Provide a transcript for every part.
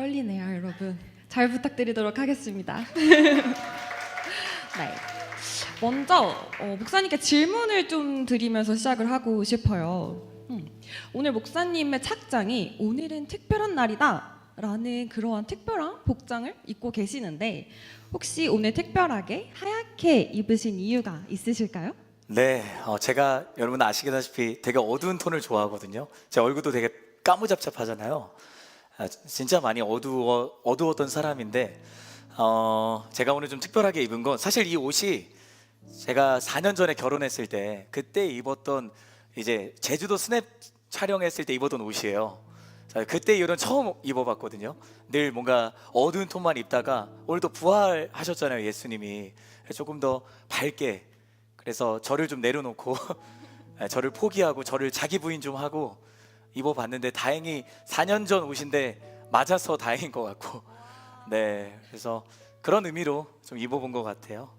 떨리네요, 여러분. 잘 부탁드리도록 하겠습니다. 네. 먼저 목사님께 질문을 좀 드리면서 시작을 하고 싶어요. 오늘 목사님의 착장이 오늘은 특별한 날이다 라는 그러한 특별한 복장을 입고 계시는데 혹시 오늘 특별하게 하얗게 입으신 이유가 있으실까요? 네, 제가 여러분 아시다시피 되게 어두운 톤을 좋아하거든요. 제 얼굴도 되게 까무잡잡하잖아요. 진짜 많이 어두웠던 사람인데 제가 오늘 좀 특별하게 입은 건 사실 이 옷이 제가 4년 전에 결혼했을 때 그때 입었던 이제 제주도 스냅 촬영했을 때 입었던 옷이에요. 자, 그때 이후로는 처음 입어봤거든요. 늘 뭔가 어두운 톤만 입다가 오늘도 부활하셨잖아요, 예수님이. 조금 더 밝게, 그래서 저를 좀 내려놓고 저를 포기하고 저를 자기 부인 좀 하고 입어봤는데 다행히 4년 전 옷인데 맞아서 다행인 것 같고, 네, 그래서 그런 의미로 좀 입어본 것 같아요.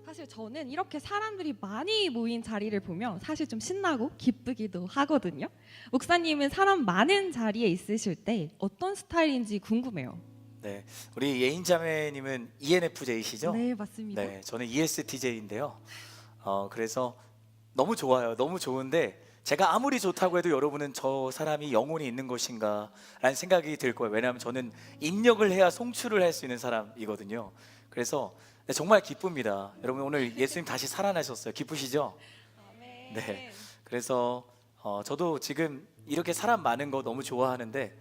사실 저는 이렇게 사람들이 많이 모인 자리를 보면 사실 좀 신나고 기쁘기도 하거든요. 목사님은 사람 많은 자리에 있으실 때 어떤 스타일인지 궁금해요. 네, 우리 예인 자매님은 ENFJ시죠? 네, 맞습니다. 네, 저는 ESTJ인데요. 그래서 너무 좋아요. 너무 좋은데 제가 아무리 좋다고 해도 여러분은 저 사람이 영혼이 있는 것인가 라는 생각이 들 거예요. 왜냐하면 저는 입력을 해야 송출을 할 수 있는 사람이거든요. 그래서 정말 기쁩니다. 여러분 오늘 예수님 다시 살아나셨어요. 기쁘시죠? 네. 그래서 저도 지금 이렇게 사람 많은 거 너무 좋아하는데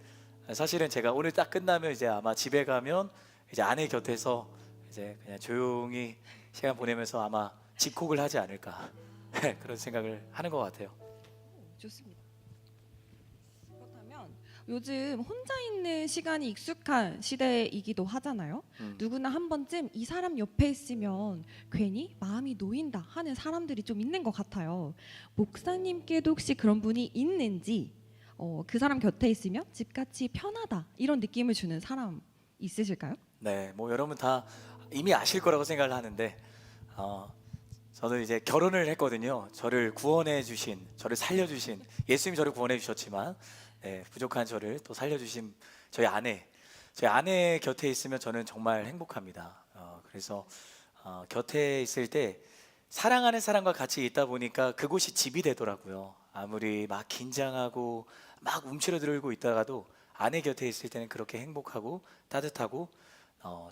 사실은 제가 오늘 딱 끝나면 이제 아마 집에 가면 이제 아내 곁에서 이제 그냥 조용히 시간 보내면서 아마 집콕을 하지 않을까 그런 생각을 하는 것 같아요. 좋습니다. 그렇다면 요즘 혼자 있는 시간이 익숙한 시대이기도 하잖아요. 누구나 한 번쯤 이 사람 옆에 있으면 괜히 마음이 놓인다 하는 사람들이 좀 있는 것 같아요. 목사님께도 혹시 그런 분이 있는지, 그 사람 곁에 있으면 집같이 편하다 이런 느낌을 주는 사람 있으실까요? 네, 뭐 여러분 다 이미 아실 거라고 생각을 하는데 저는 이제 결혼을 했거든요. 저를 구원해 주신, 저를 살려 주신 예수님이 저를 구원해 주셨지만 부족한 저를 또 살려 주신 저희 아내 곁에 있으면 저는 정말 행복합니다. 그래서 곁에 있을 때 사랑하는 사람과 같이 있다 보니까 그곳이 집이 되더라고요. 아무리 막 긴장하고 막 움츠러들고 있다가도 아내 곁에 있을 때는 그렇게 행복하고 따뜻하고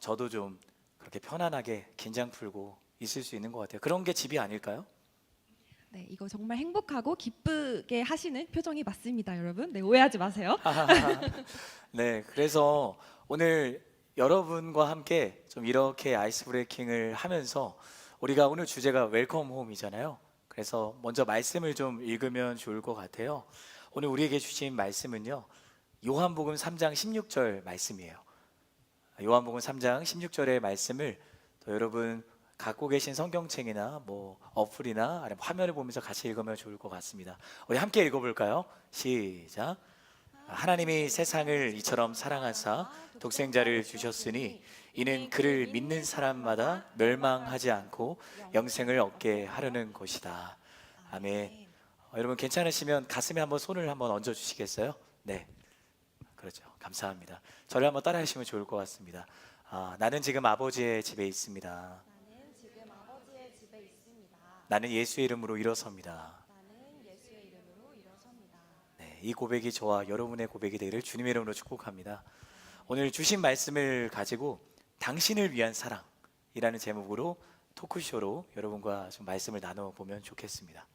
저도 좀 그렇게 편안하게 긴장 풀고 있을 수 있는 것 같아요. 그런 게 집이 아닐까요? 네, 이거 정말 행복하고 기쁘게 하시는 표정이 맞습니다, 여러분. 네, 오해하지 마세요. 네, 그래서 오늘 여러분과 함께 좀 이렇게 아이스 브레이킹을 하면서 우리가 오늘 주제가 웰컴 홈이잖아요. 그래서 먼저 말씀을 좀 읽으면 좋을 것 같아요. 오늘 우리에게 주신 말씀은요, 요한복음 3장 16절 말씀이에요. 요한복음 3장 16절의 말씀을 또 여러분 갖고 계신 성경책이나 뭐 어플이나 아니면 화면을 보면서 같이 읽으면 좋을 것 같습니다. 우리 함께 읽어볼까요? 시작. 하나님이 세상을 이처럼 사랑하사 독생자를 주셨으니 이는 그를 믿는 사람마다 멸망하지 않고 영생을 얻게 하려는 것이다. 아멘. 여러분 괜찮으시면 가슴에 한번 손을 한번 얹어 주시겠어요? 네, 그렇죠. 감사합니다. 저를 한번 따라 하시면 좋을 것 같습니다. 나는 지금 아버지의 집에 있습니다. 나는 예수의 이름으로 일어섭니다. 네, 이 고백이 저와 여러분의 고백이 되기를 주님의 이름으로 축복합니다. 오늘 주신 말씀을 가지고 당신을 위한 사랑이라는 제목으로 토크쇼로 여러분과 좀 말씀을 나눠보면 좋겠습니다.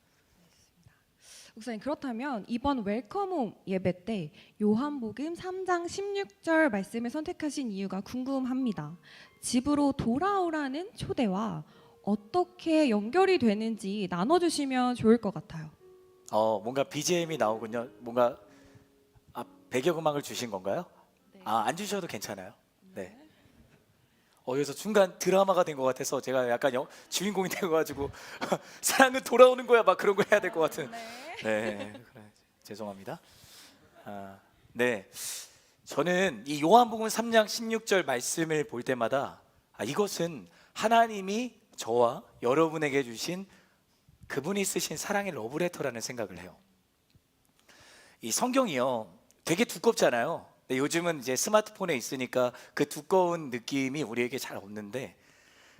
목사님, 그렇다면 이번 웰컴홈 예배 때 요한복음 3장 16절 말씀을 선택하신 이유가 궁금합니다. 집으로 돌아오라는 초대와 어떻게 연결이 되는지 나눠주시면 좋을 것 같아요. 뭔가 BGM이 나오군요. 뭔가 배경음악을 주신 건가요? 네. 안 주셔도 괜찮아요. 네. 그래서 중간 드라마가 된 것 같아서 제가 약간 주인공이 되어가지고 사랑은 돌아오는 거야 막 그런 거 해야 될 것 같은. 네, 그래, 죄송합니다. 네, 저는 이 요한복음 3장 16절 말씀을 볼 때마다 이것은 하나님이 저와 여러분에게 주신 그분이 쓰신 사랑의 러브레터라는 생각을 해요. 이 성경이요 되게 두껍잖아요. 근데 요즘은 이제 스마트폰에 있으니까 그 두꺼운 느낌이 우리에게 잘 없는데,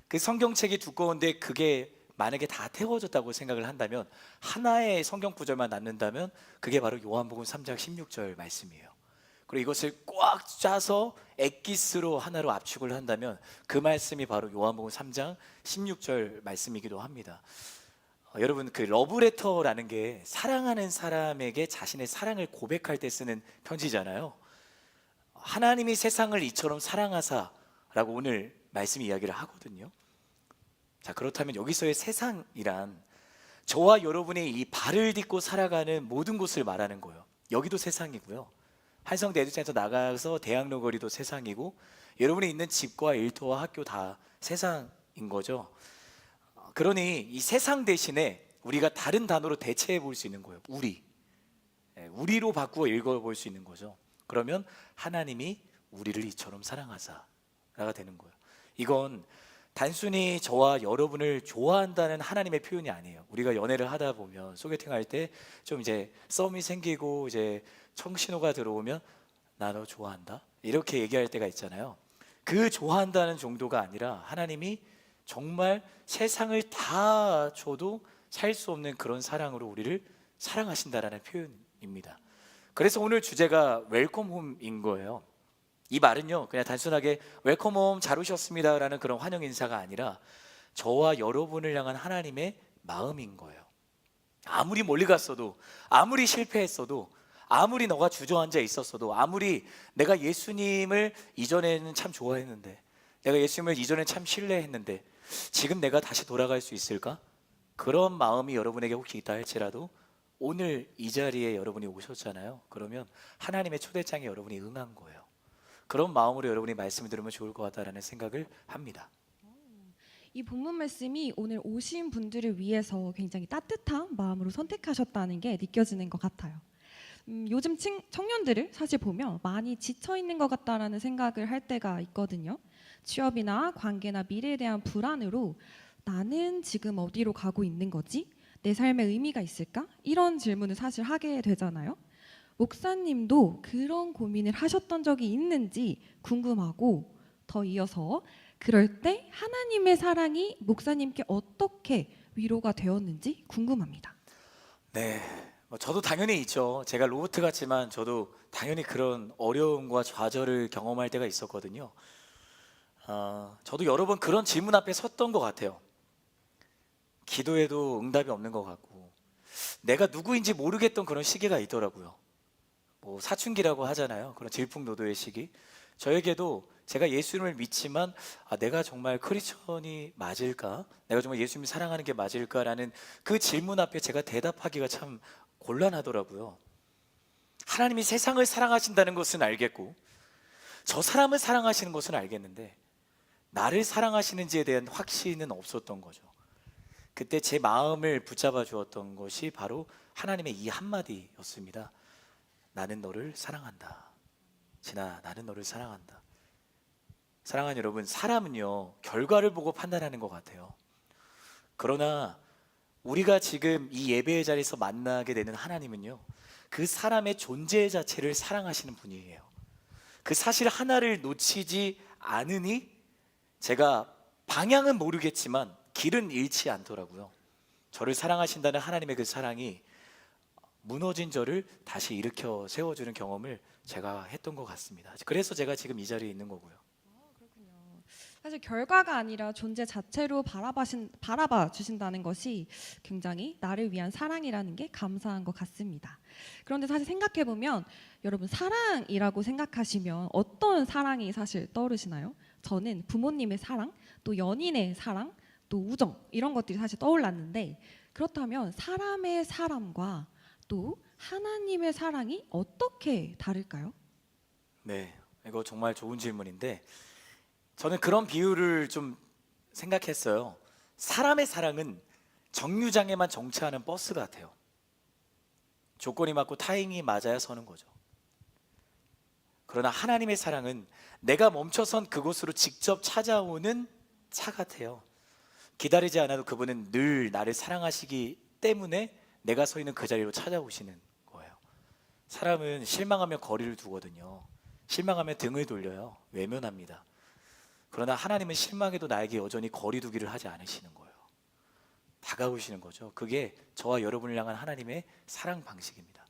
그 성경책이 두꺼운데 그게 만약에 다 태워졌다고 생각을 한다면, 하나의 성경 구절만 남는다면 그게 바로 요한복음 3장 16절 말씀이에요. 그리고 이것을 꽉 짜서 엑기스로 하나로 압축을 한다면 그 말씀이 바로 요한복음 3장 16절 말씀이기도 합니다. 여러분, 그 러브레터라는 게 사랑하는 사람에게 자신의 사랑을 고백할 때 쓰는 편지잖아요. 하나님이 세상을 이처럼 사랑하사라고 오늘 말씀이 이야기를 하거든요. 자, 그렇다면 여기서의 세상이란 저와 여러분이 이 발을 딛고 살아가는 모든 곳을 말하는 거예요. 여기도 세상이고요, 한성대 에듀센터 나가서 대학로 거리도 세상이고, 여러분이 있는 집과 일터와 학교 다 세상인 거죠. 그러니 이 세상 대신에 우리가 다른 단어로 대체해 볼 수 있는 거예요. 우리로 바꾸어 읽어볼 수 있는 거죠. 그러면 하나님이 우리를 이처럼 사랑하사라가 되는 거예요. 이건 단순히 저와 여러분을 좋아한다는 하나님의 표현이 아니에요. 우리가 연애를 하다 보면, 소개팅 할 때 좀 이제 썸이 생기고 이제 청신호가 들어오면 나 너 좋아한다 이렇게 얘기할 때가 있잖아요. 그 좋아한다는 정도가 아니라 하나님이 정말 세상을 다 줘도 살 수 없는 그런 사랑으로 우리를 사랑하신다라는 표현입니다. 그래서 오늘 주제가 웰컴 홈인 거예요. 이 말은요, 그냥 단순하게 웰컴 홈 잘 오셨습니다라는 그런 환영 인사가 아니라 저와 여러분을 향한 하나님의 마음인 거예요. 아무리 멀리 갔어도, 아무리 실패했어도, 아무리 너가 주저앉아 있었어도, 아무리 내가 예수님을 이전에는 참 좋아했는데, 내가 예수님을 이전에 참 신뢰했는데 지금 내가 다시 돌아갈 수 있을까? 그런 마음이 여러분에게 혹시 있다 할지라도 오늘 이 자리에 여러분이 오셨잖아요. 그러면 하나님의 초대장에 여러분이 응한 거예요. 그런 마음으로 여러분이 말씀을 들으면 좋을 것 같다라는 생각을 합니다. 이 본문 말씀이 오늘 오신 분들을 위해서 굉장히 따뜻한 마음으로 선택하셨다는 게 느껴지는 것 같아요. 요즘 청년들을 사실 보면 많이 지쳐 있는 것 같다라는 생각을 할 때가 있거든요. 취업이나 관계나 미래에 대한 불안으로 나는 지금 어디로 가고 있는 거지? 내 삶에 의미가 있을까? 이런 질문을 사실 하게 되잖아요. 목사님도 그런 고민을 하셨던 적이 있는지 궁금하고, 더 이어서 그럴 때 하나님의 사랑이 목사님께 어떻게 위로가 되었는지 궁금합니다. 네, 저도 당연히 있죠. 제가 로봇 같지만 저도 당연히 그런 어려움과 좌절을 경험할 때가 있었거든요. 저도 여러 번 그런 질문 앞에 섰던 것 같아요. 기도해도 응답이 없는 것 같고, 내가 누구인지 모르겠던 그런 시기가 있더라고요. 뭐 사춘기라고 하잖아요. 그런 질풍노도의 시기. 저에게도 제가 예수님을 믿지만 내가 정말 크리스천이 맞을까? 내가 정말 예수님을 사랑하는 게 맞을까라는 그 질문 앞에 제가 대답하기가 참 곤란하더라고요. 하나님이 세상을 사랑하신다는 것은 알겠고, 저 사람을 사랑하시는 것은 알겠는데 나를 사랑하시는지에 대한 확신은 없었던 거죠. 그때 제 마음을 붙잡아 주었던 것이 바로 하나님의 이 한마디였습니다. 나는 너를 사랑한다. 진아, 나는 너를 사랑한다. 사랑하는 여러분, 사람은요 결과를 보고 판단하는 것 같아요. 그러나 우리가 지금 이 예배의 자리에서 만나게 되는 하나님은요, 그 사람의 존재 자체를 사랑하시는 분이에요. 그 사실 하나를 놓치지 않으니 제가 방향은 모르겠지만 길은 잃지 않더라고요. 저를 사랑하신다는 하나님의 그 사랑이 무너진 저를 다시 일으켜 세워주는 경험을 제가 했던 것 같습니다. 그래서 제가 지금 이 자리에 있는 거고요. 그렇군요. 사실 결과가 아니라 존재 자체로 바라봐 주신다는 것이 굉장히 나를 위한 사랑이라는 게 감사한 것 같습니다. 그런데 사실 생각해 보면 여러분, 사랑이라고 생각하시면 어떤 사랑이 사실 떠오르시나요? 저는 부모님의 사랑, 또 연인의 사랑, 또 우정, 이런 것들이 사실 떠올랐는데, 그렇다면 사람의 사랑과 또 하나님의 사랑이 어떻게 다를까요? 네, 이거 정말 좋은 질문인데 저는 그런 비유를 좀 생각했어요. 사람의 사랑은 정류장에만 정차하는 버스 같아요. 조건이 맞고 타이밍이 맞아야 서는 거죠. 그러나 하나님의 사랑은 내가 멈춰선 그곳으로 직접 찾아오는 차 같아요. 기다리지 않아도 그분은 늘 나를 사랑하시기 때문에 내가 서 있는 그 자리로 찾아오시는 거예요. 사람은 실망하면 거리를 두거든요. 실망하면 등을 돌려요. 외면합니다. 그러나 하나님은 실망해도 나에게 여전히 거리두기를 하지 않으시는 거예요. 다가오시는 거죠. 그게 저와 여러분을 향한 하나님의 사랑 방식입니다.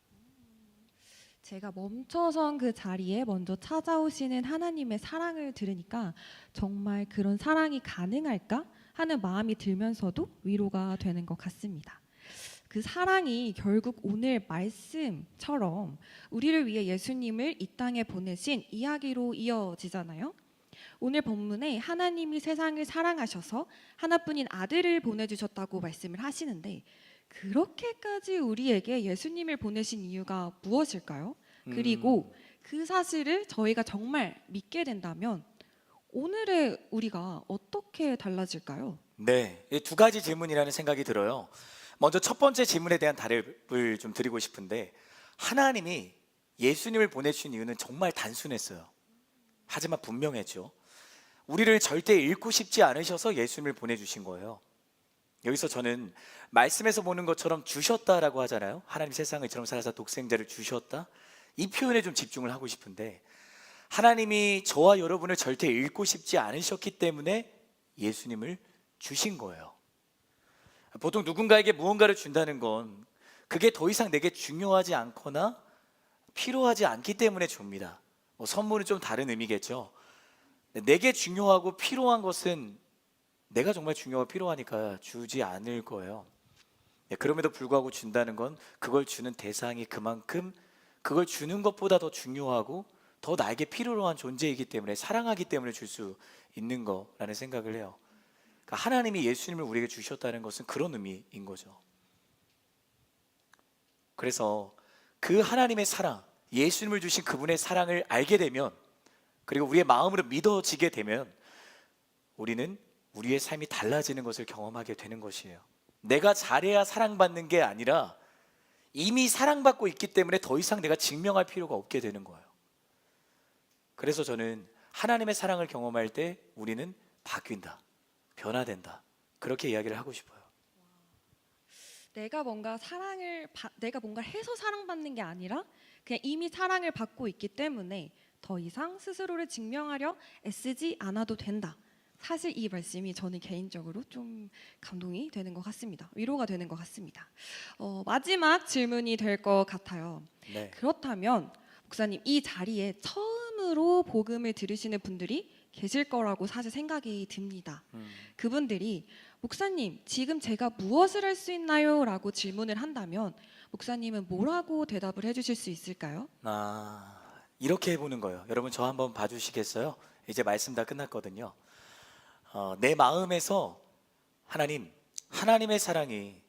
제가 멈춰선 그 자리에 먼저 찾아오시는 하나님의 사랑을 들으니까 정말 그런 사랑이 가능할까 하는 마음이 들면서도 위로가 되는 것 같습니다. 그 사랑이 결국 오늘 말씀처럼 우리를 위해 예수님을 이 땅에 보내신 이야기로 이어지잖아요. 오늘 본문에 하나님이 세상을 사랑하셔서 하나뿐인 아들을 보내주셨다고 말씀을 하시는데, 그렇게까지 우리에게 예수님을 보내신 이유가 무엇일까요? 그리고 그 사실을 저희가 정말 믿게 된다면 오늘의 우리가 어떻게 달라질까요? 네, 이 두 가지 질문이라는 생각이 들어요. 먼저 첫 번째 질문에 대한 답을 좀 드리고 싶은데, 하나님이 예수님을 보내주신 이유는 정말 단순했어요. 하지만 분명했죠. 우리를 절대 잃고 싶지 않으셔서 예수님을 보내주신 거예요. 여기서 저는 말씀에서 보는 것처럼 주셨다라고 하잖아요. 하나님 세상을 이처럼 사랑하사 독생자를 주셨다, 이 표현에 좀 집중을 하고 싶은데, 하나님이 저와 여러분을 절대 잃고 싶지 않으셨기 때문에 예수님을 주신 거예요. 보통 누군가에게 무언가를 준다는 건 그게 더 이상 내게 중요하지 않거나 필요하지 않기 때문에 줍니다. 선물은 좀 다른 의미겠죠. 내게 중요하고 필요한 것은 내가 정말 중요하고 필요하니까 주지 않을 거예요. 그럼에도 불구하고 준다는 건 그걸 주는 대상이 그만큼 그걸 주는 것보다 더 중요하고 더 나에게 필요로 한 존재이기 때문에, 사랑하기 때문에 줄 수 있는 거라는 생각을 해요. 그러니까 하나님이 예수님을 우리에게 주셨다는 것은 그런 의미인 거죠. 그래서 그 하나님의 사랑, 예수님을 주신 그분의 사랑을 알게 되면, 그리고 우리의 마음으로 믿어지게 되면 우리는 우리의 삶이 달라지는 것을 경험하게 되는 것이에요. 내가 잘해야 사랑받는 게 아니라 이미 사랑받고 있기 때문에 더 이상 내가 증명할 필요가 없게 되는 거예요. 그래서 저는 하나님의 사랑을 경험할 때 우리는 바뀐다, 변화된다, 그렇게 이야기를 하고 싶어요. 내가 뭔가 해서 사랑받는 게 아니라 그냥 이미 사랑을 받고 있기 때문에 더 이상 스스로를 증명하려 애쓰지 않아도 된다. 사실 이 말씀이 저는 개인적으로 좀 감동이 되는 것 같습니다. 위로가 되는 것 같습니다. 마지막 질문이 될 것 같아요. 네. 그렇다면 목사님, 이 자리에 처음으로 복음을 들으시는 분들이 계실 거라고 사실 생각이 듭니다. 그분들이 목사님, 지금 제가 무엇을 할 수 있나요? 라고 질문을 한다면 목사님은 뭐라고 대답을 해주실 수 있을까요? 이렇게 해보는 거예요. 여러분, 저 한번 봐주시겠어요? 이제 말씀 다 끝났거든요. 내 마음에서 하나님의 사랑이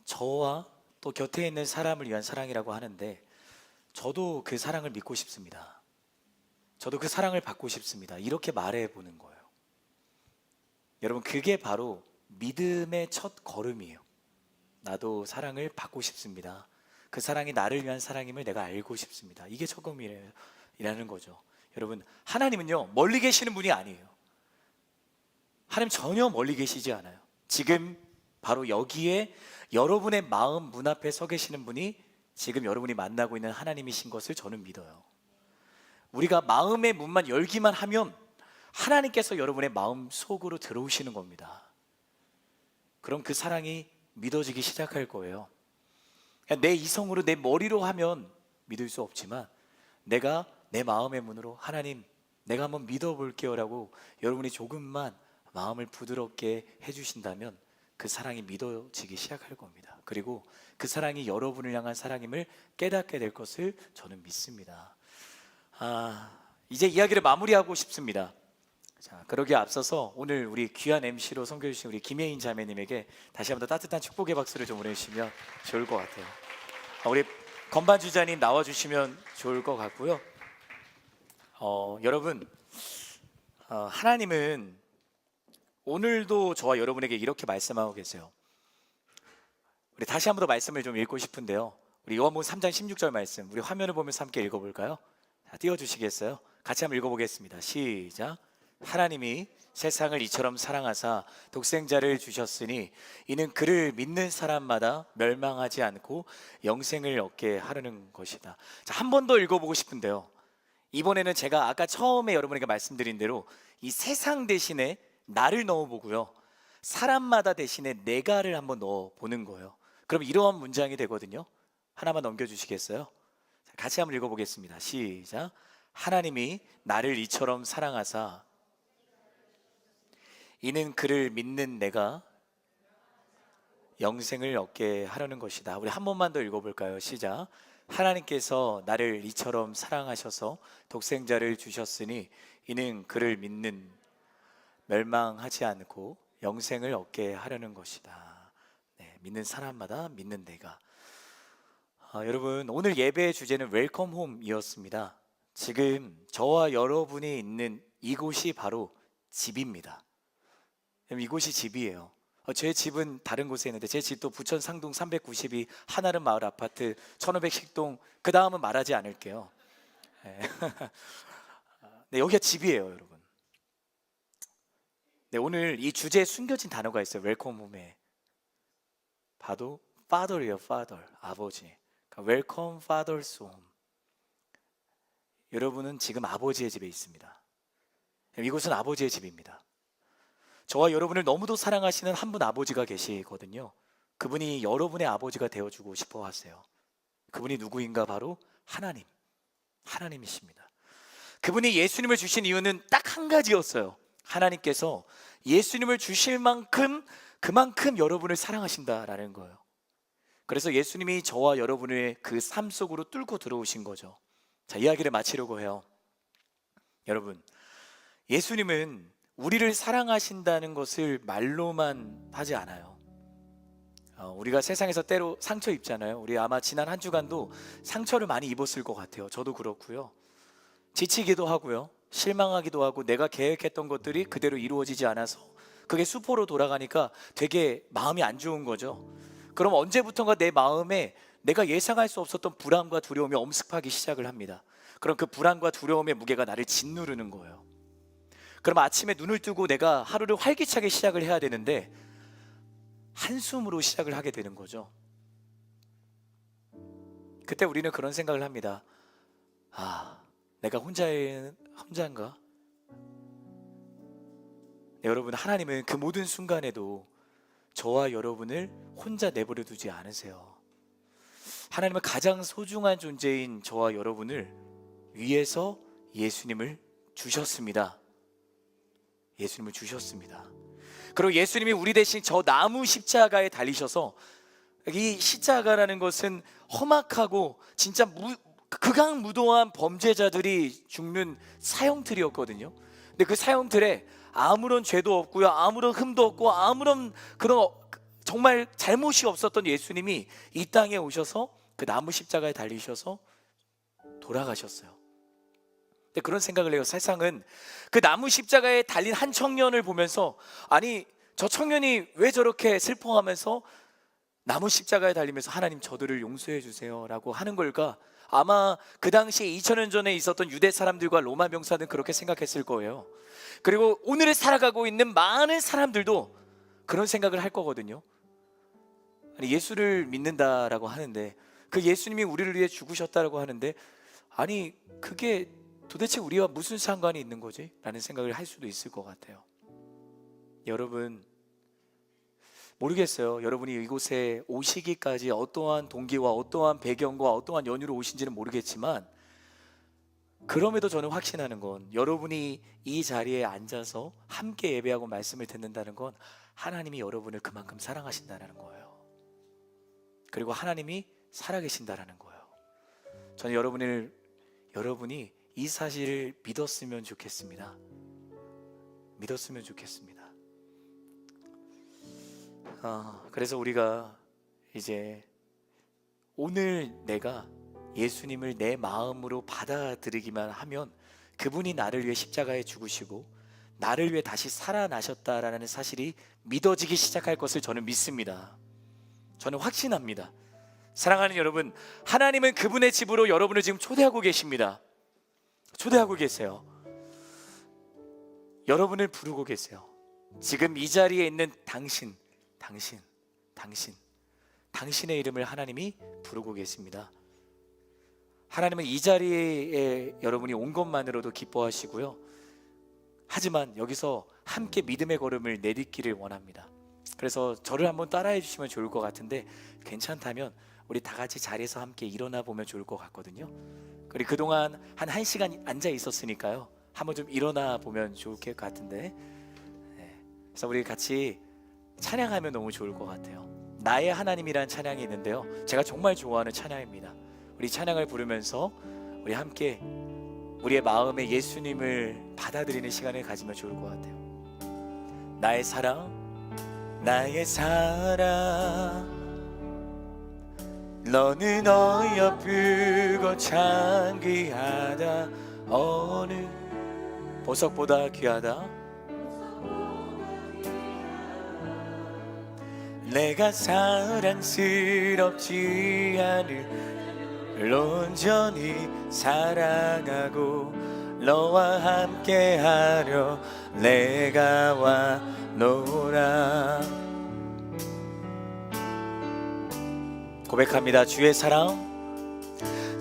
저와 또 곁에 있는 사람을 위한 사랑이라고 하는데, 저도 그 사랑을 믿고 싶습니다. 저도 그 사랑을 받고 싶습니다. 이렇게 말해보는 거예요. 여러분, 그게 바로 믿음의 첫 걸음이에요. 나도 사랑을 받고 싶습니다. 그 사랑이 나를 위한 사랑임을 내가 알고 싶습니다. 이게 첫 걸음이라는 거죠. 여러분, 하나님은요, 멀리 계시는 분이 아니에요. 하나님 전혀 멀리 계시지 않아요. 지금 바로 여기에 여러분의 마음 문 앞에 서 계시는 분이 지금 여러분이 만나고 있는 하나님이신 것을 저는 믿어요. 우리가 마음의 문만 열기만 하면 하나님께서 여러분의 마음 속으로 들어오시는 겁니다. 그럼 그 사랑이 믿어지기 시작할 거예요. 내 이성으로, 내 머리로 하면 믿을 수 없지만 내가 내 마음의 문으로, 하나님 내가 한번 믿어볼게요 라고 여러분이 조금만 마음을 부드럽게 해주신다면 그 사랑이 믿어지기 시작할 겁니다. 그리고 그 사랑이 여러분을 향한 사랑임을 깨닫게 될 것을 저는 믿습니다. 이제 이야기를 마무리하고 싶습니다. 자, 그러기에 앞서서 오늘 우리 귀한 MC로 섬겨주신 우리 김혜인 자매님에게 다시 한번 더 따뜻한 축복의 박수를 좀 보내주시면 좋을 것 같아요. 우리 건반 주자님 나와주시면 좋을 것 같고요. 여러분, 하나님은 오늘도 저와 여러분에게 이렇게 말씀하고 계세요. 우리 다시 한번 더 말씀을 좀 읽고 싶은데요. 우리 요한복음 3장 16절 말씀, 우리 화면을 보면서 함께 읽어볼까요? 자, 띄워주시겠어요? 같이 한번 읽어보겠습니다. 시작. 하나님이 세상을 이처럼 사랑하사 독생자를 주셨으니 이는 그를 믿는 사람마다 멸망하지 않고 영생을 얻게 하려는 것이다. 자, 한 번 더 읽어보고 싶은데요. 이번에는 제가 아까 처음에 여러분에게 말씀드린 대로 이 세상 대신에 나를 넣어보고요, 사람마다 대신에 내가를 한번 넣어보는 거예요. 그럼 이러한 문장이 되거든요. 하나만 넘겨주시겠어요? 자, 같이 한번 읽어보겠습니다. 시작. 하나님이 나를 이처럼 사랑하사 이는 그를 믿는 내가 영생을 얻게 하려는 것이다. 우리 한 번만 더 읽어볼까요? 시작. 하나님께서 나를 이처럼 사랑하셔서 독생자를 주셨으니 이는 그를 믿는 멸망하지 않고 영생을 얻게 하려는 것이다. 네, 믿는 사람마다 믿는 내가. 여러분, 오늘 예배의 주제는 웰컴 홈이었습니다. 지금 저와 여러분이 있는 이곳이 바로 집입니다. 이곳이 집이에요. 제 집은 다른 곳에 있는데, 제 집도 부천 상동 392 한아름 마을 아파트 1500 식동, 그 다음은 말하지 않을게요. 네. 네, 여기가 집이에요, 여러분. 네, 오늘 이 주제에 숨겨진 단어가 있어요. 웰컴 홈에. 봐도 father이에요. father, 아버지. 그러니까 welcome father's home. 여러분은 지금 아버지의 집에 있습니다. 이곳은 아버지의 집입니다. 저와 여러분을 너무도 사랑하시는 한 분 아버지가 계시거든요. 그분이 여러분의 아버지가 되어주고 싶어 하세요. 그분이 누구인가? 바로 하나님, 하나님이십니다. 그분이 예수님을 주신 이유는 딱 한 가지였어요. 하나님께서 예수님을 주실 만큼 그만큼 여러분을 사랑하신다라는 거예요. 그래서 예수님이 저와 여러분의 그 삶 속으로 뚫고 들어오신 거죠. 자, 이야기를 마치려고 해요. 여러분, 예수님은 우리를 사랑하신다는 것을 말로만 하지 않아요. 우리가 세상에서 때로 상처 입잖아요. 우리 아마 지난 한 주간도 상처를 많이 입었을 것 같아요. 저도 그렇고요. 지치기도 하고요, 실망하기도 하고, 내가 계획했던 것들이 그대로 이루어지지 않아서 그게 수포로 돌아가니까 되게 마음이 안 좋은 거죠. 그럼 언제부턴가 내 마음에 내가 예상할 수 없었던 불안과 두려움이 엄습하기 시작을 합니다. 그럼 그 불안과 두려움의 무게가 나를 짓누르는 거예요. 그럼 아침에 눈을 뜨고 내가 하루를 활기차게 시작을 해야 되는데 한숨으로 시작을 하게 되는 거죠. 그때 우리는 그런 생각을 합니다. 내가 혼자인가? 네, 여러분, 하나님은 그 모든 순간에도 저와 여러분을 혼자 내버려 두지 않으세요. 하나님은 가장 소중한 존재인 저와 여러분을 위해서 예수님을 주셨습니다. 예수님을 주셨습니다. 그리고 예수님이 우리 대신 저 나무 십자가에 달리셔서, 이 십자가라는 것은 험악하고 진짜 극악무도한 범죄자들이 죽는 사형틀이었거든요. 근데 그 사형틀에 아무런 죄도 없고요, 아무런 흠도 없고, 아무런 그런 정말 잘못이 없었던 예수님이 이 땅에 오셔서 그 나무 십자가에 달리셔서 돌아가셨어요. 근데 그런 생각을 해요. 세상은 그 나무 십자가에 달린 한 청년을 보면서, 아니 저 청년이 왜 저렇게 슬퍼하면서 나무 십자가에 달리면서 하나님 저들을 용서해 주세요 라고 하는 걸까? 아마 그 당시에 2000년 전에 있었던 유대 사람들과 로마 병사는 그렇게 생각했을 거예요. 그리고 오늘을 살아가고 있는 많은 사람들도 그런 생각을 할 거거든요. 아니, 예수를 믿는다라고 하는데, 그 예수님이 우리를 위해 죽으셨다라고 하는데, 아니 그게 도대체 우리와 무슨 상관이 있는 거지? 라는 생각을 할 수도 있을 것 같아요. 여러분, 모르겠어요. 여러분이 이곳에 오시기까지 어떠한 동기와 어떠한 배경과 어떠한 연유로 오신지는 모르겠지만, 그럼에도 저는 확신하는 건, 여러분이 이 자리에 앉아서 함께 예배하고 말씀을 듣는다는 건 하나님이 여러분을 그만큼 사랑하신다는 거예요. 그리고 하나님이 살아계신다는 거예요. 저는 여러분이 이 사실을 믿었으면 좋겠습니다. 믿었으면 좋겠습니다. 그래서 우리가 이제 오늘 내가 예수님을 내 마음으로 받아들이기만 하면 그분이 나를 위해 십자가에 죽으시고 나를 위해 다시 살아나셨다라는 사실이 믿어지기 시작할 것을 저는 믿습니다. 저는 확신합니다. 사랑하는 여러분, 하나님은 그분의 집으로 여러분을 지금 초대하고 계십니다. 초대하고 계세요. 여러분을 부르고 계세요. 지금 이 자리에 있는 당신의 이름을 하나님이 부르고 계십니다. 하나님은 이 자리에 여러분이 온 것만으로도 기뻐하시고요. 하지만 여기서 함께 믿음의 걸음을 내딛기를 원합니다. 그래서 저를 한번 따라해 주시면 좋을 것 같은데, 괜찮다면 우리 다 같이 자리에서 함께 일어나 보면 좋을 것 같거든요. 그리고 그동안 한 1시간 앉아 있었으니까요, 한번 좀 일어나 보면 좋을 것 같은데, 그래서 우리 같이 찬양하면 너무 좋을 것 같아요. 나의 하나님이란 찬양이 있는데요, 제가 정말 좋아하는 찬양입니다. 우리 찬양을 부르면서 우리 함께 우리의 마음에 예수님을 받아들이는 시간을 가지면 좋을 것 같아요. 나의 사랑, 나의 사랑, 너는 어여쁘고 참 귀하다. 어느 보석보다 귀하다. 내가 사랑스럽지 않을 온전히 사랑하고 너와 함께하려 내가 왔노라. 고백합니다. 주의 사랑,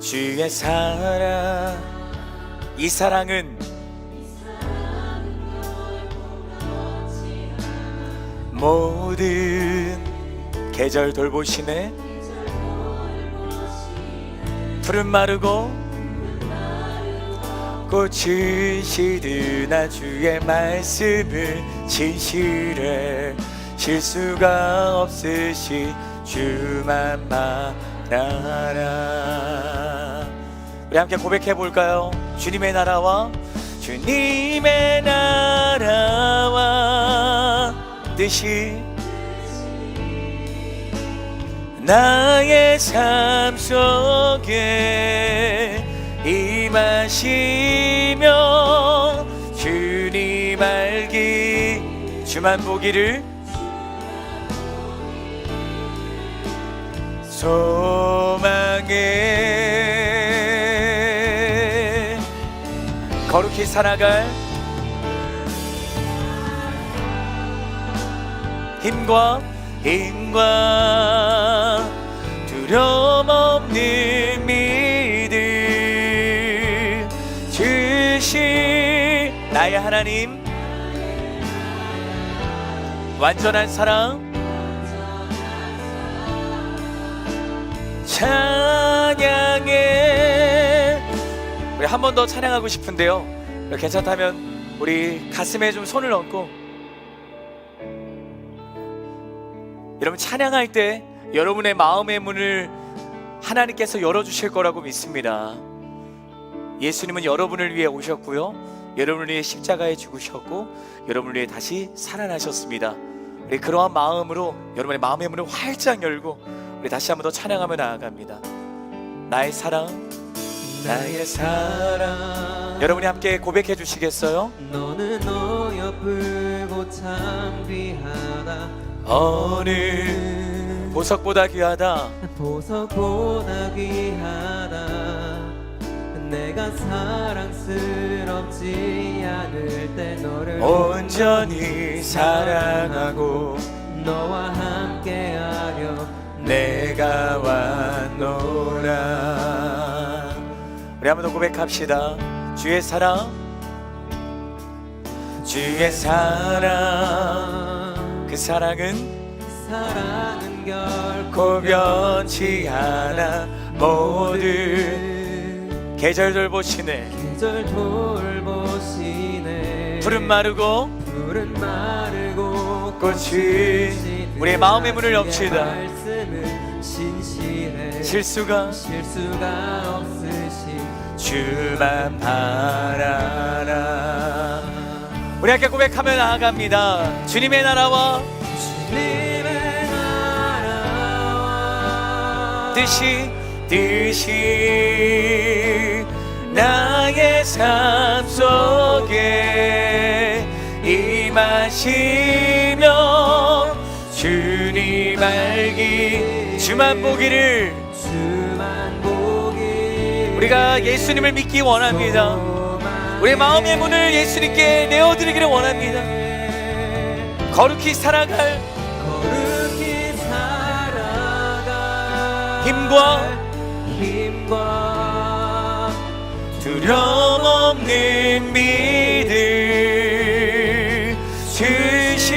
주의 사랑. 이 사랑은 모든 계절 돌보시네. 푸른 마르고 꽃이 시드나 주의 말씀은 진실해. 실수가 없으시 주만 말하라. 우리 함께 고백해 볼까요? 주님의 나라와 주님의 나라와 뜻이 나의 삶 속에 임하시며 주님 알기 주만 보기를 소망해. 거룩히 살아갈 힘과 두려움 없는 믿음 주신 나의 하나님, 완전한 사랑 찬양해. 우리 한 번 더 찬양하고 싶은데요, 괜찮다면 우리 가슴에 좀 손을 얹고, 여러분 찬양할 때 여러분의 마음의 문을 하나님께서 열어주실 거라고 믿습니다. 예수님은 여러분을 위해 오셨고요, 여러분을 위해 십자가에 죽으셨고 여러분을 위해 다시 살아나셨습니다. 우리 그러한 마음으로 여러분의 마음의 문을 활짝 열고 우리 다시 한번 더 찬양하며 나아갑니다. 나의 사랑, 나의 사랑. 여러분이 함께 고백해 주시겠어요? 너는 어여쁘고 참 귀하다. 어느 보석보다 귀하다. 보석보다 귀하다. 내가 사랑스럽지 않을 때 너를 온전히 사랑하고 너와 함께하려 내가 왔노라. 우리 한번 더 고백합시다. 주의 사랑, 주의 사랑. 그 사랑은 결코 변치 않아. 모든 계절 돌보시네. 푸른 마르고 꽃이 우리의 마음의 문을 엽시다. 실수가 없으시 주만 바라라. 우리 함께 고백하며 나아갑니다. 주님의 나라와 뜻이 나의 삶 속에 임하시며 주님 알기 주만 보기를 우리가 예수님을 믿기 원합니다. 우리 마음의 문을 예수님께 내어드리기를 원합니다. 거룩히 살아갈 힘과 두려움 없는 믿음 주신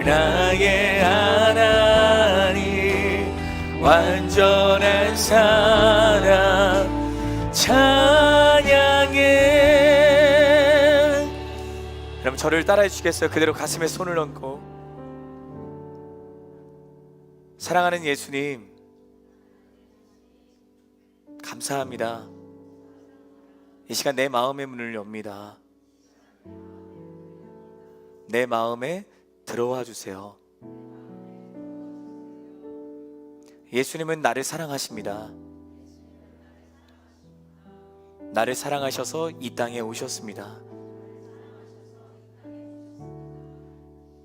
나의 하나님 완전한 사랑 찬양해. 여러분 저를 따라해 주시겠어요? 그대로 가슴에 손을 얹고. 사랑하는 예수님, 감사합니다. 이 시간 내 마음의 문을 엽니다. 내 마음에 들어와 주세요. 예수님은 나를 사랑하십니다. 나를 사랑하셔서 이 땅에 오셨습니다.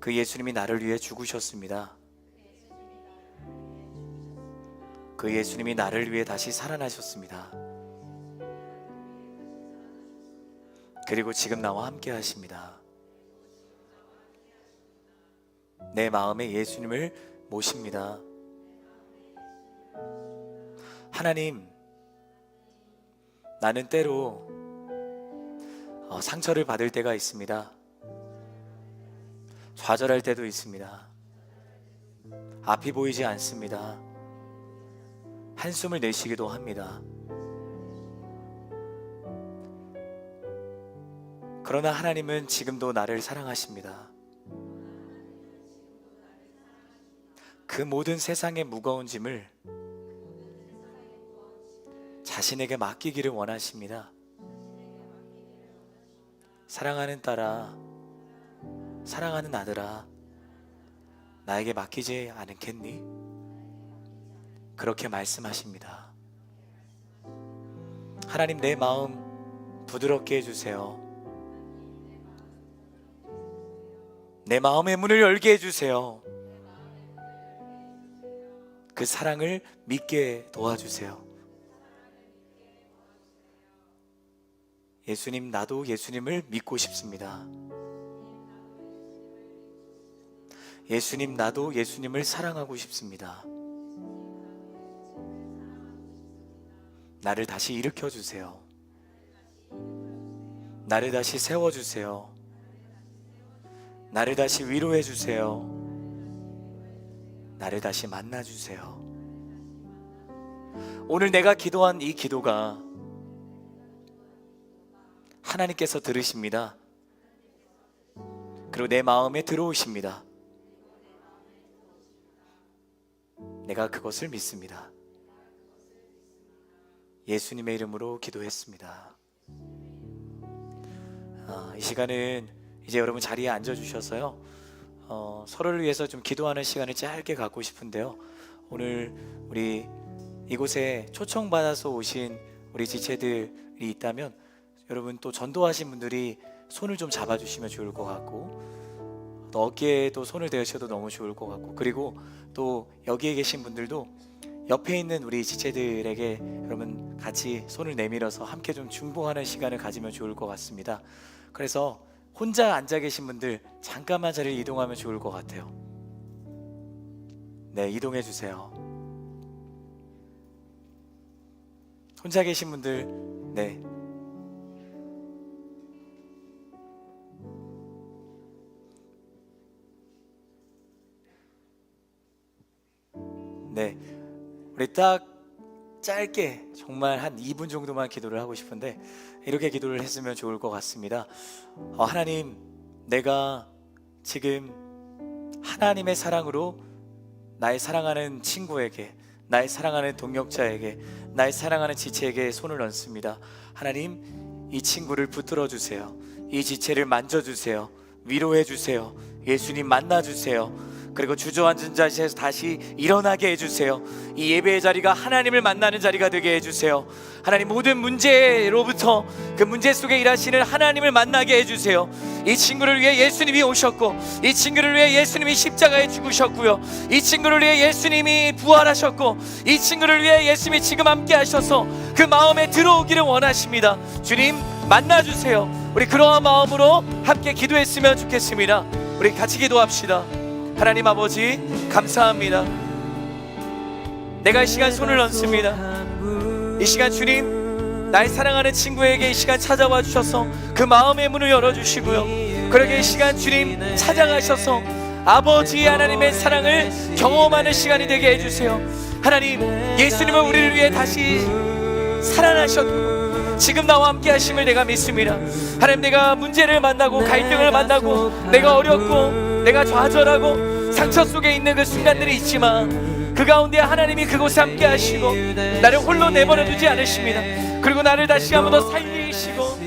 그 예수님이 나를 위해 죽으셨습니다. 그 예수님이 나를 위해 다시 살아나셨습니다. 그리고 지금 나와 함께 하십니다. 내 마음에 예수님을 모십니다. 하나님, 나는 때로 상처를 받을 때가 있습니다. 좌절할 때도 있습니다. 앞이 보이지 않습니다. 한숨을 내쉬기도 합니다. 그러나 하나님은 지금도 나를 사랑하십니다. 그 모든 세상의 무거운 짐을 자신에게 맡기기를 원하십니다. 사랑하는 딸아, 사랑하는 아들아, 나에게 맡기지 않겠니? 그렇게 말씀하십니다. 하나님, 내 마음 부드럽게 해주세요. 내 마음의 문을 열게 해주세요. 그 사랑을 믿게 도와주세요. 예수님, 나도 예수님을 믿고 싶습니다. 예수님, 나도 예수님을 사랑하고 싶습니다. 나를 다시 일으켜 주세요. 나를 다시 세워 주세요. 나를 다시 위로해 주세요. 나를 다시 만나 주세요. 오늘 내가 기도한 이 기도가 하나님께서 들으십니다. 그리고 내 마음에 들어오십니다. 내가 그것을 믿습니다. 예수님의 이름으로 기도했습니다. 이 시간은 이제 여러분 자리에 앉아주셔서요, 서로를 위해서 좀 기도하는 시간을 짧게 갖고 싶은데요, 오늘 우리 이곳에 초청받아서 오신 우리 지체들이 있다면 여러분 또 전도하신 분들이 손을 좀 잡아주시면 좋을 것 같고, 또 어깨에도 손을 대셔도 너무 좋을 것 같고, 그리고 또 여기에 계신 분들도 옆에 있는 우리 지체들에게 여러분 같이 손을 내밀어서 함께 좀 중보하는 시간을 가지면 좋을 것 같습니다. 그래서 혼자 앉아 계신 분들 잠깐만 자리를 이동하면 좋을 것 같아요. 네, 이동해 주세요. 혼자 계신 분들, 네. 네, 우리 딱 짧게 정말 한 2분 정도만 기도를 하고 싶은데 이렇게 기도를 했으면 좋을 것 같습니다. 하나님, 내가 지금 하나님의 사랑으로 나의 사랑하는 친구에게, 나의 사랑하는 동역자에게, 나의 사랑하는 지체에게 손을 얹습니다. 하나님, 이 친구를 붙들어 주세요. 이 지체를 만져주세요. 위로해 주세요. 예수님 만나주세요. 그리고 주저앉은 자리에서 다시 일어나게 해주세요. 이 예배의 자리가 하나님을 만나는 자리가 되게 해주세요. 하나님, 모든 문제로부터 그 문제 속에 일하시는 하나님을 만나게 해주세요. 이 친구를 위해 예수님이 오셨고, 이 친구를 위해 예수님이 십자가에 죽으셨고요, 이 친구를 위해 예수님이 부활하셨고, 이 친구를 위해 예수님이 지금 함께 하셔서 그 마음에 들어오기를 원하십니다. 주님, 만나주세요. 우리 그러한 마음으로 함께 기도했으면 좋겠습니다. 우리 같이 기도합시다. 하나님 아버지, 감사합니다. 내가 이 시간 손을 얹습니다. 이 시간 주님, 나의 사랑하는 친구에게 이 시간 찾아와 주셔서 그 마음의 문을 열어주시고요, 그러게 이 시간 주님 찾아가셔서 아버지 하나님의 사랑을 경험하는 시간이 되게 해주세요. 하나님, 예수님은 우리를 위해 다시 살아나셨고 지금 나와 함께 하심을 내가 믿습니다. 하나님, 내가 문제를 만나고 갈등을 만나고 내가 어렵고 내가 좌절하고 상처 속에 있는 그 순간들이 있지만 그 가운데 하나님이 그곳에 함께 하시고 나를 홀로 내버려 두지 않으십니다. 그리고 나를 다시 한 번 더 살리시고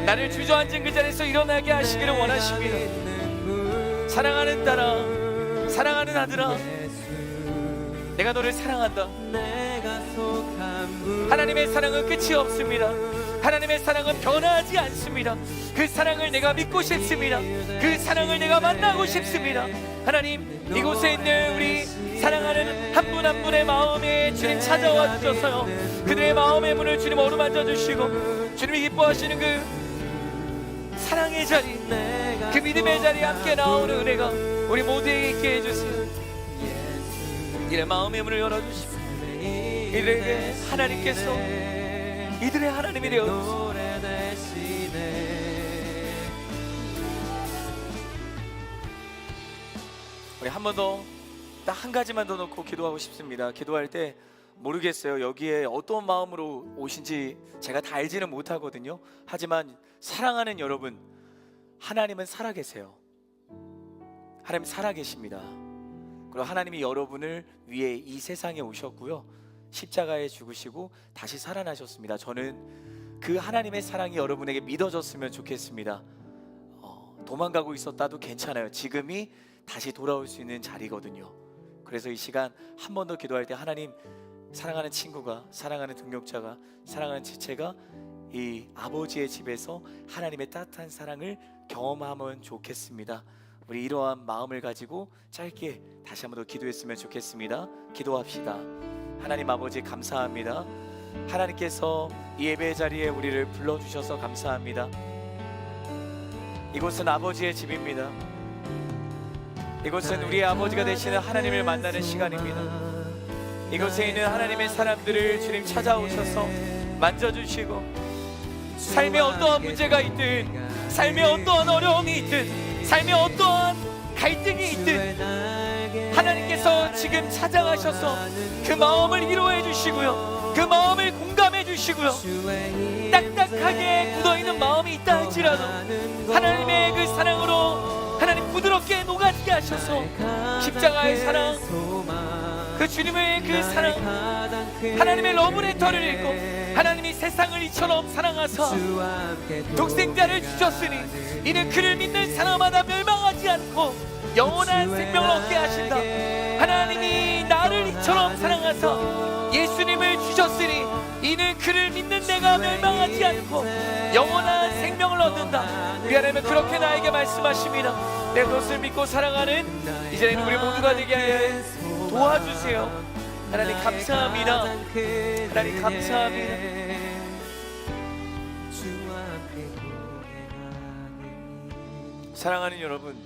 나를 주저앉은 그 자리에서 일어나게 하시기를 원하십니다. 사랑하는 딸아, 사랑하는 아들아, 내가 너를 사랑한다. 하나님의 사랑은 끝이 없습니다. 하나님의 사랑은 변하지 않습니다. 그 사랑을 내가 믿고 싶습니다. 그 사랑을 내가 만나고 싶습니다. 하나님, 이곳에 있는 우리 사랑하는 한 분 한 분의 마음에 주님 찾아와 주셔서요, 그들의 마음의 문을 주님 어루만져 주시고 주님이 기뻐하시는 그 사랑의 자리, 그 믿음의 자리에 함께 나오는 은혜가 우리 모두에게 있게 해주세요. 이들의 마음의 문을 열어주시고 이들에게 하나님께서 이들의 하나님이 되어주시고 우리 한 번 더 딱 한 가지만 더 놓고 기도하고 싶습니다. 기도할 때 모르겠어요, 여기에 어떤 마음으로 오신지 제가 다 알지는 못하거든요. 하지만 사랑하는 여러분, 하나님은 살아계세요. 하나님 살아계십니다. 그리고 하나님이 여러분을 위해 이 세상에 오셨고요, 십자가에 죽으시고 다시 살아나셨습니다. 저는 그 하나님의 사랑이 여러분에게 믿어졌으면 좋겠습니다. 도망가고 있었다도 괜찮아요. 지금이 다시 돌아올 수 있는 자리거든요. 그래서 이 시간 한 번 더 기도할 때 하나님, 사랑하는 친구가, 사랑하는 동역자가, 사랑하는 지체가 이 아버지의 집에서 하나님의 따뜻한 사랑을 경험하면 좋겠습니다. 우리 이러한 마음을 가지고 짧게 다시 한 번 더 기도했으면 좋겠습니다. 기도합시다. 하나님 아버지, 감사합니다. 하나님께서 이 예배 자리에 우리를 불러주셔서 감사합니다. 이곳은 아버지의 집입니다. 이곳은 우리의 아버지가 되시는 하나님을 만나는 시간입니다. 이곳에 있는 하나님의 사람들을 주님 찾아오셔서 만져주시고, 삶에 어떠한 문제가 있든, 삶에 어떠한 어려움이 있든, 삶에 어떠한 갈등이 있든 하나님께서 지금 찾아가셔서 그 마음을 위로해 주시고요, 그 마음을 공감해 주시고요, 딱딱하게 굳어있는 마음이 있다 할지라도 하나님의 그 사랑으로 하나님 부드럽게 녹아지게 하셔서 십자가의 사랑, 그 주님의 그 사랑, 하나님의 러브레터를 읽고 하나님이 세상을 이처럼 사랑하사 독생자를 주셨으니 이는 그를 믿는 사람마다 멸망하지 않고 영원한 생명을 얻게 하신다. 하나님이 나를 이처럼 사랑하사 예수님을 주셨으니 이는 그를 믿는 내가 멸망하지 않고 영원한 생명을 얻는다. 우리 하나님은 그렇게 나에게 말씀하십니다. 내 것을 믿고 사랑하는 이제는 우리 모두가 되게 하여 도와주세요. 하나님 감사합니다. 하나님 감사합니다. 사랑하는 여러분,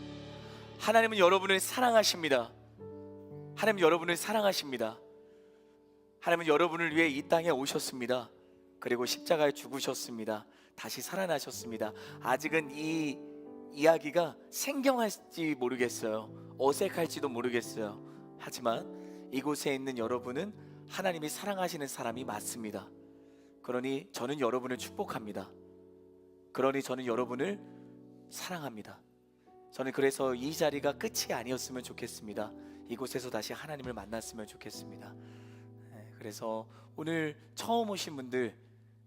하나님은 여러분을 사랑하십니다. 하나님은 여러분을 사랑하십니다. 하나님은 여러분을 위해 이 땅에 오셨습니다. 그리고 십자가에 죽으셨습니다. 다시 살아나셨습니다. 아직은 이 이야기가 생경할지 모르겠어요. 어색할지도 모르겠어요. 하지만 이곳에 있는 여러분은 하나님이 사랑하시는 사람이 맞습니다. 그러니 저는 여러분을 축복합니다. 그러니 저는 여러분을 사랑합니다. 저는 그래서 이 자리가 끝이 아니었으면 좋겠습니다. 이곳에서 다시 하나님을 만났으면 좋겠습니다. 그래서 오늘 처음 오신 분들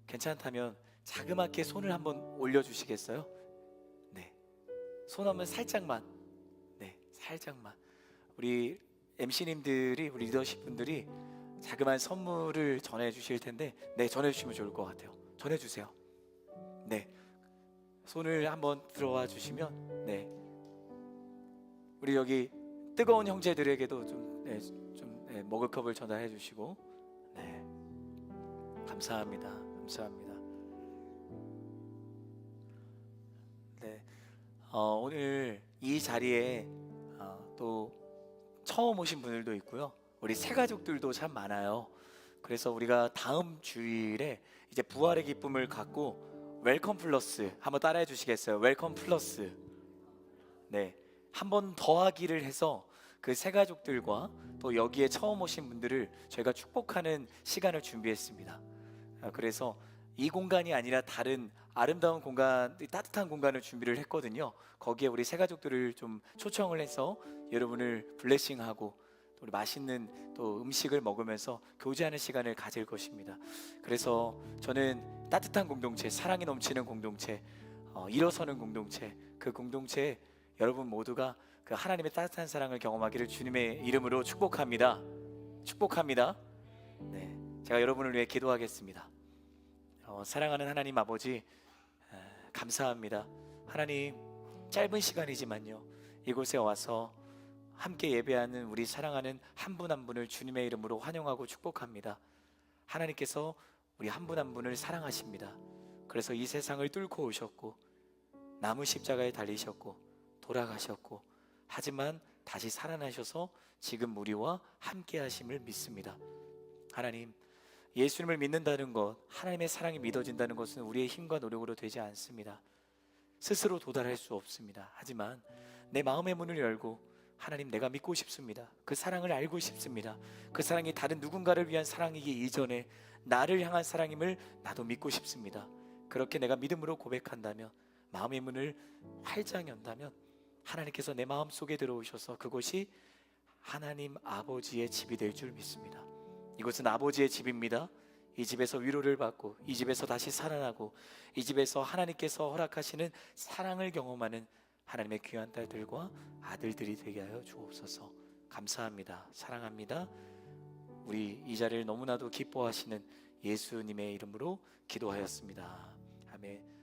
괜찮다면 자그맣게 손을 한번 올려주시겠어요? 네, 손 한번 살짝만, 네, 살짝만. 우리 MC님들이, 우리 리더십 분들이 자그마한 선물을 전해주실 텐데, 네, 전해주시면 좋을 것 같아요. 전해주세요. 네, 손을 한번 들어와 주시면, 네, 우리 여기 뜨거운 형제들에게도 좀 머그컵을 전달해 주시고, 네, 감사합니다. 감사합니다. 네, 오늘 이 자리에 또 처음 오신 분들도 있고요, 우리 새 가족들도 참 많아요. 그래서 우리가 다음 주일에 이제 부활의 기쁨을 갖고 웰컴 플러스 한번 따라해 주시겠어요? 웰컴 플러스. 네, 한 번 더하기를 해서 그 세 가족들과 또 여기에 처음 오신 분들을 저희가 축복하는 시간을 준비했습니다. 그래서 이 공간이 아니라 다른 아름다운 공간, 따뜻한 공간을 준비를 했거든요. 거기에 우리 세 가족들을 좀 초청을 해서 여러분을 블레싱하고 또 우리 맛있는 또 음식을 먹으면서 교제하는 시간을 가질 것입니다. 그래서 저는 따뜻한 공동체, 사랑이 넘치는 공동체, 일어서는 공동체, 그 공동체에 여러분 모두가 그 하나님의 따뜻한 사랑을 경험하기를 주님의 이름으로 축복합니다. 축복합니다. 네, 제가 여러분을 위해 기도하겠습니다. 사랑하는 하나님 아버지, 감사합니다. 하나님, 짧은 시간이지만요, 이곳에 와서 함께 예배하는 우리 사랑하는 한 분 한 분을 주님의 이름으로 환영하고 축복합니다. 하나님께서 우리 한 분 한 분을 사랑하십니다. 그래서 이 세상을 뚫고 오셨고 나무 십자가에 달리셨고 돌아가셨고, 하지만 다시 살아나셔서 지금 우리와 함께 하심을 믿습니다. 하나님, 예수님을 믿는다는 것, 하나님의 사랑이 믿어진다는 것은 우리의 힘과 노력으로 되지 않습니다. 스스로 도달할 수 없습니다. 하지만 내 마음의 문을 열고, 하나님, 내가 믿고 싶습니다. 그 사랑을 알고 싶습니다. 그 사랑이 다른 누군가를 위한 사랑이기 이전에 나를 향한 사랑임을 나도 믿고 싶습니다. 그렇게 내가 믿음으로 고백한다면, 마음의 문을 활짝 연다면 하나님께서 내 마음속에 들어오셔서 그곳이 하나님 아버지의 집이 될 줄 믿습니다. 이곳은 아버지의 집입니다. 이 집에서 위로를 받고, 이 집에서 다시 살아나고, 이 집에서 하나님께서 허락하시는 사랑을 경험하는 하나님의 귀한 딸들과 아들들이 되게 하여 주옵소서. 감사합니다. 사랑합니다. 우리 이 자리를 너무나도 기뻐하시는 예수님의 이름으로 기도하였습니다. 아멘.